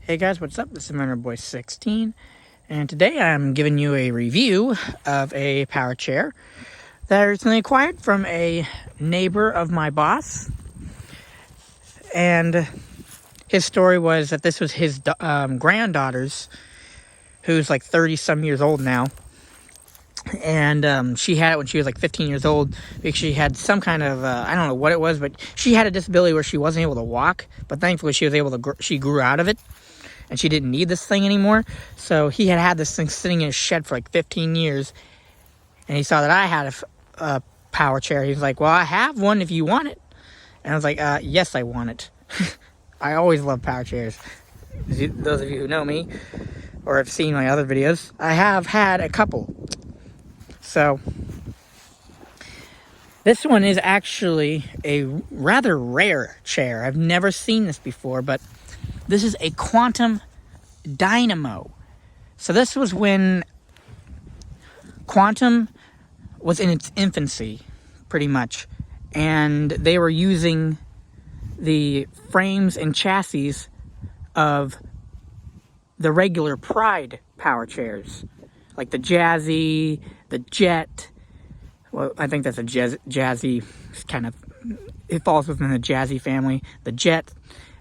Hey guys, what's up? This is Boy 16, and today I'm giving you a review of a power chair that I recently acquired from a neighbor of my boss. And his story was that this was his granddaughter's, who's like 30 some years old now. And she had it when she was like 15 years old because she had some kind of, I don't know what it was, but she had a disability where she wasn't able to walk, but thankfully she was able to, she grew out of it. And she didn't need this thing anymore. So he had this thing sitting in his shed for like 15 years. And he saw that I had a power chair. He was like, well, I have one if you want it. And I was like, yes, I want it. I always love power chairs. Those of you who know me or have seen my other videos, I have had a couple. So this one is actually a rather rare chair. I've never seen this before, but this is a quantum dynamo. So this was when quantum was in its infancy, pretty much. And they were using the frames and chassis of the regular Pride power chairs. Like the Jazzy, the Jet. Well, I think that's a Jazzy kind of, it falls within the Jazzy family. The Jet,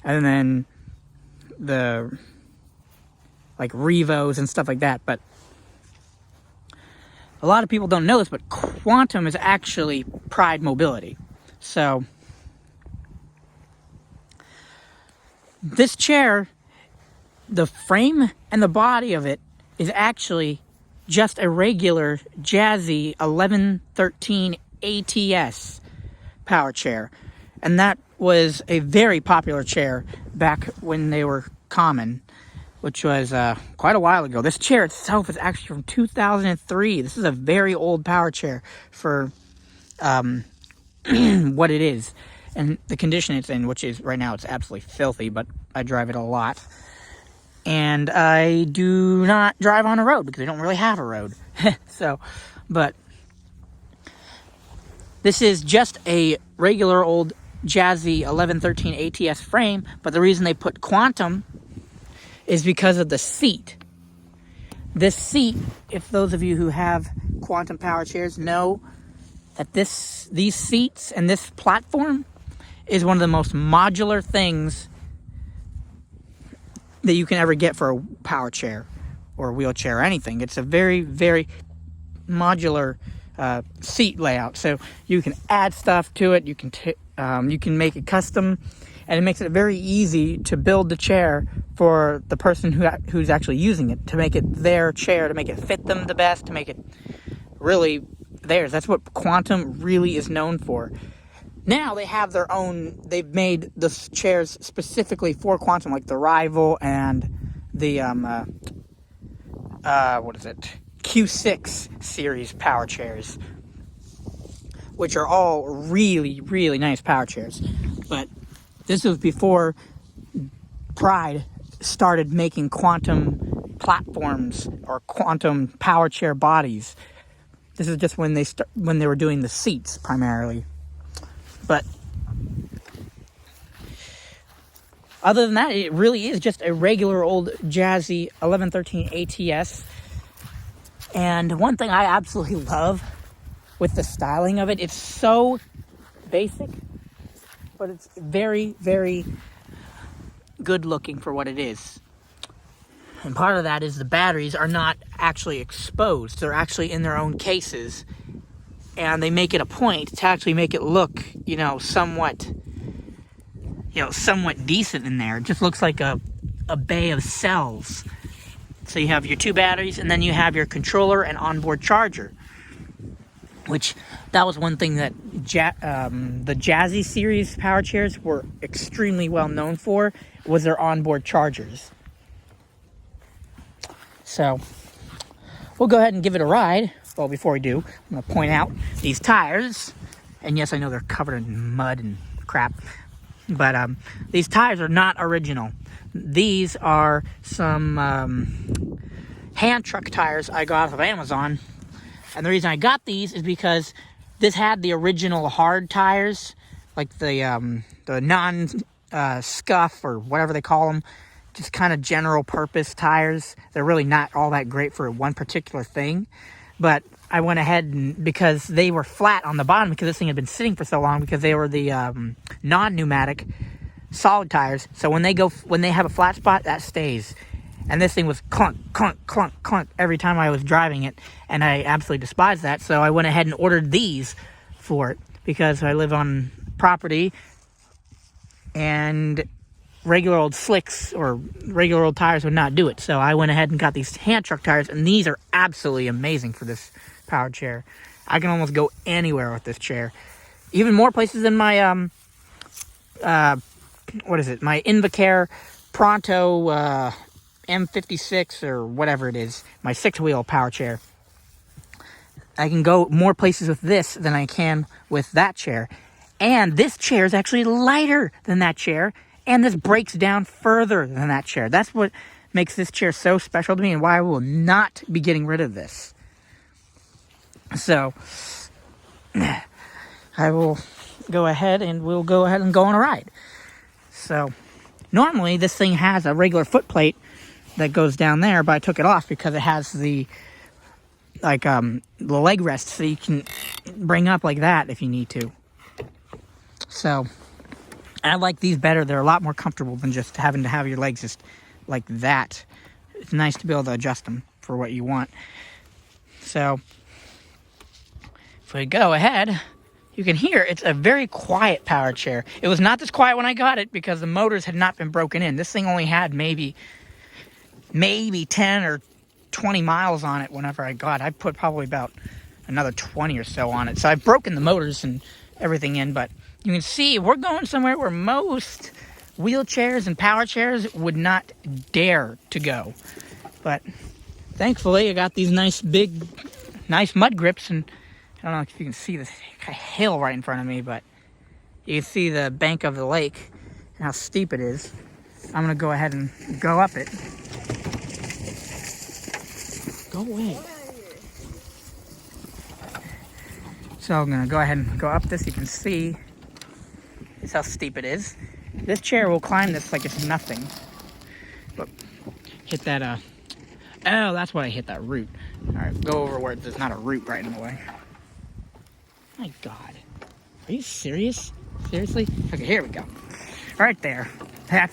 and then the like Revos and stuff like that. But a lot of people don't know this, but quantum is actually Pride mobility. So this chair, the frame and the body of it is actually just a regular Jazzy 1113 ATS power chair. And that was a very popular chair back when they were common, which was quite a while ago. This chair itself is actually from 2003. This is a very old power chair for what it is and the condition it's in, which is right now it's absolutely filthy, but I drive it a lot. And I do not drive on a road because I don't really have a road. But this is just a regular old Jazzy 1113 ATS frame, but the reason they put quantum is because of the seat. This seat, if those of you who have quantum power chairs know that these seats and this platform is one of the most modular things that you can ever get for a power chair or a wheelchair or anything. It's a very, very modular seat layout. So you can add stuff to it. You can make it custom, and it makes it very easy to build the chair for the person who's actually using it, to make it their chair, to make it fit them the best, to make it really theirs. That's what quantum really is known for. Now they have their own, they've made the chairs specifically for quantum, like the Rival and the, Q6 series power chairs, which are all really, really nice power chairs. But this was before Pride started making quantum platforms or quantum power chair bodies. This is just when they were doing the seats primarily. But other than that, it really is just a regular old Jazzy 1113 ATS. And one thing I absolutely love with the styling of it, it's so basic, but it's very, very good looking for what it is. And part of that is the batteries are not actually exposed. They're actually in their own cases. And they make it a point to actually make it look, somewhat decent in there. It just looks like a bay of cells. So you have your two batteries, and then you have your controller and onboard charger. Which, that was one thing that the Jazzy series power chairs were extremely well known for, was their onboard chargers. So, we'll go ahead and give it a ride. Well, before we do, I'm going to point out these tires. And yes, I know they're covered in mud and crap. But these tires are not original. These are some hand truck tires I got off of Amazon. And the reason I got these is because this had the original hard tires, like the non-scuff or whatever they call them. just kind of general purpose tires. They're really not all that great for one particular thing. But I went ahead and, because they were flat on the bottom, because this thing had been sitting for so long, because they were the non-pneumatic solid tires. So when they have a flat spot, that stays. And this thing was clunk, clunk, clunk, clunk every time I was driving it. And I absolutely despise that. So I went ahead and ordered these for it, because I live on property and regular old slicks or regular old tires would not do it. So I went ahead and got these hand truck tires, and these are absolutely amazing for this power chair. I can almost go anywhere with this chair. Even more places than my what is it? My Invacare Pronto M56 or whatever it is, my 6-wheel power chair. I can go more places with this than I can with that chair. And this chair is actually lighter than that chair, and this breaks down further than that chair. That's what makes this chair so special to me, and why I will not be getting rid of this. So, I will go ahead and we'll go ahead and go on a ride. So, normally this thing has a regular foot plate that goes down there, but I took it off because it has the leg rest, so you can bring up like that if you need to. So, I like these better. They're a lot more comfortable than just having to have your legs just like that. It's nice to be able to adjust them for what you want. So, if we go ahead, you can hear it's a very quiet power chair. It was not this quiet when I got it because the motors had not been broken in. This thing only had maybe 10 or 20 miles on it whenever I got it. I put probably about another 20 or so on it. So I've broken the motors and everything in, but you can see we're going somewhere where most wheelchairs and power chairs would not dare to go. But thankfully I got these nice mud grips, and I don't know if you can see this hill right in front of me, but you can see the bank of the lake and how steep it is. I'm going to go ahead and go up it. Go away. So I'm going to go ahead and go up this. You can see this how steep it is. This chair will climb this like it's nothing. But hit that, oh, that's why I hit that root. Alright, go over where there's not a root right in the way. My God. Are you serious? Seriously? Okay, here we go. Right there. I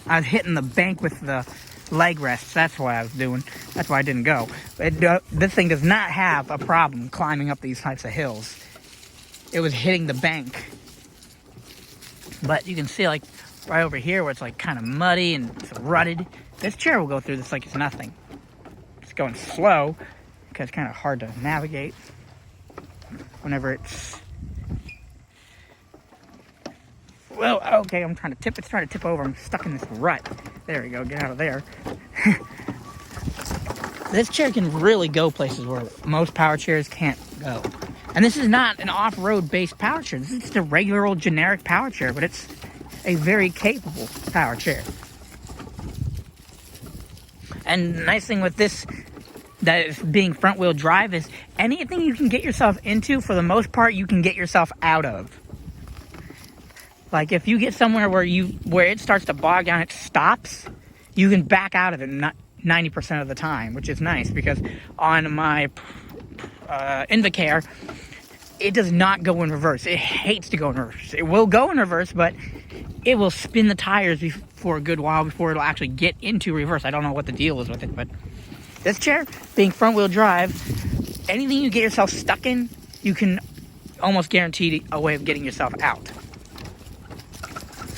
was hitting the bank with the leg rests. That's what I was doing. That's why I didn't go. This thing does not have a problem climbing up these types of hills. It was hitting the bank. But you can see, like, right over here where it's, like, kind of muddy and it's rutted. This chair will go through this like it's nothing. It's going slow because it's kind of hard to navigate whenever it's... Well, okay, I'm trying to tip. It's trying to tip over. I'm stuck in this rut. There we go. Get out of there. This chair can really go places where most power chairs can't go. And this is not an off-road based power chair. This is just a regular old generic power chair, but it's a very capable power chair. And the nice thing with this, that is being front-wheel drive, is anything you can get yourself into, for the most part, you can get yourself out of. Like, if you get somewhere where it starts to bog down, it stops, you can back out of it 90% of the time, which is nice, because on my Invacare, it does not go in reverse. It hates to go in reverse. It will go in reverse, but it will spin the tires for a good while before it'll actually get into reverse. I don't know what the deal is with it, but this chair, being front-wheel drive, anything you get yourself stuck in, you can almost guarantee a way of getting yourself out.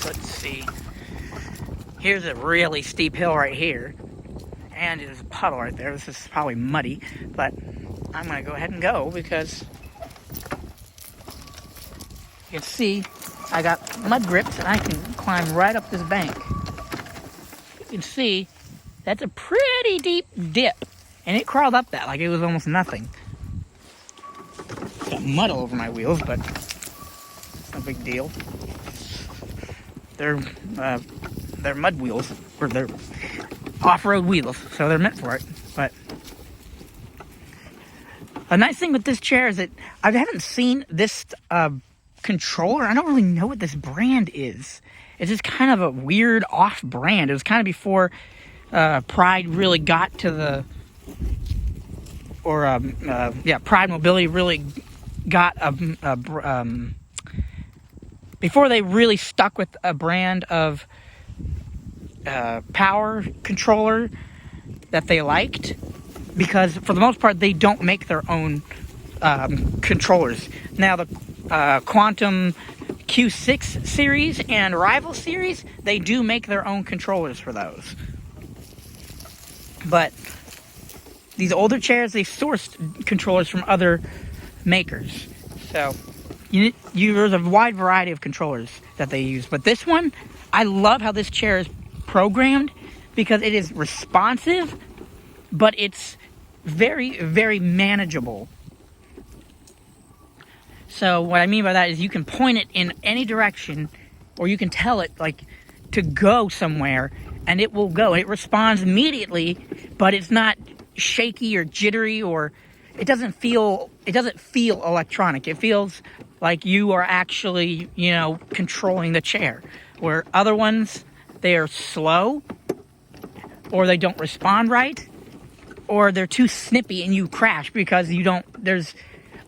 Let's see. Here's a really steep hill right here. And there's a puddle right there. This is probably muddy, but I'm going to go ahead and go because you can see I got mud grips and I can climb right up this bank. You can see that's a pretty deep dip, and it crawled up that like it was almost nothing. Got mud all over my wheels, but no big deal. They're mud wheels, or they're off-road wheels, so they're meant for it. But a nice thing with this chair is that I haven't seen this controller. I don't really know what this brand is. It's just kind of a weird off-brand. It was kind of before Pride really got to the, Pride Mobility really got before they really stuck with a brand of power controller that they liked, because for the most part they don't make their own controllers. Now the Quantum Q6 series and Rival series, they do make their own controllers for those. But these older chairs, they sourced controllers from other makers. So there's a wide variety of controllers that they use. But this one, I love how this chair is programmed, because it is responsive, but it's very, very manageable. So what I mean by that is you can point it in any direction, or you can tell it like to go somewhere, and it will go. It responds immediately, but it's not shaky or jittery, or it doesn't feel electronic. It feels like you are actually, controlling the chair. Where other ones, they are slow, or they don't respond right, or they're too snippy and you crash because you don't. There's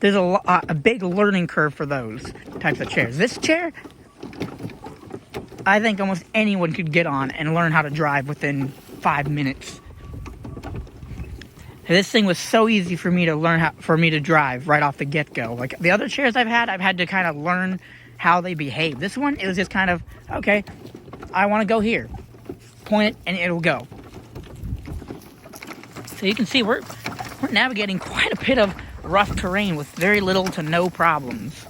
a big learning curve for those types of chairs. This chair, I think almost anyone could get on and learn how to drive within 5 minutes. This thing was so easy for me to drive right off the get-go. Like the other chairs I've had to kind of learn how they behave. This one, it was just kind of, okay, I want to go here. Point it and it'll go. So you can see we're navigating quite a bit of rough terrain with very little to no problems.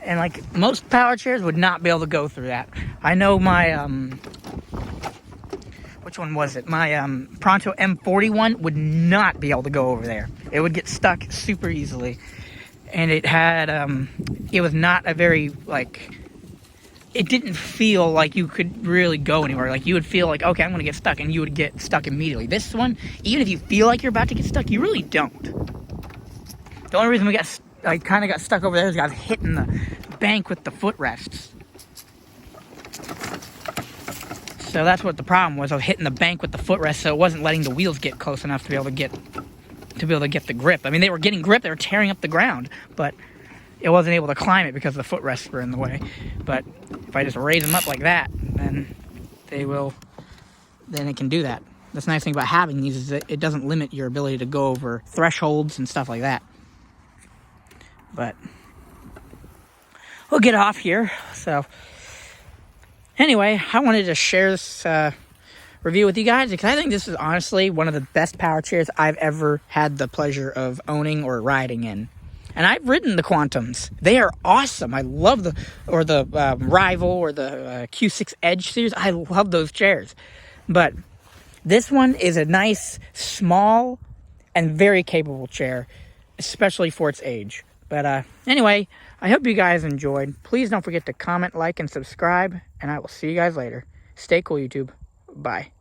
And like most power chairs would not be able to go through that. I know my which one was it? My Pronto M41 would not be able to go over there. It would get stuck super easily. And it had it was not a very it didn't feel like you could really go anywhere. Like you would feel like, okay, I'm gonna get stuck, and you would get stuck immediately. This one, even if you feel like you're about to get stuck, you really don't. The only reason I kind of got stuck over there is I was hitting the bank with the footrests. So that's what the problem was. I was hitting the bank with the footrest, so it wasn't letting the wheels get close enough to be able to get the grip. I mean, they were getting grip, they were tearing up the ground, but it wasn't able to climb it because the footrests were in the way. But if I just raise them up like that, then it can do that. That's the nice thing about having these, is that it doesn't limit your ability to go over thresholds and stuff like that. But we'll get off here. So anyway, I wanted to share this review with you guys, because I think this is honestly one of the best power chairs I've ever had the pleasure of owning or riding in. And I've ridden the Quantums. They are awesome. I love the Rival or the Q6 Edge series. I love those chairs. But this one is a nice, small, and very capable chair, especially for its age. But anyway, I hope you guys enjoyed. Please don't forget to comment, like, and subscribe, and I will see you guys later. Stay cool, YouTube. Bye.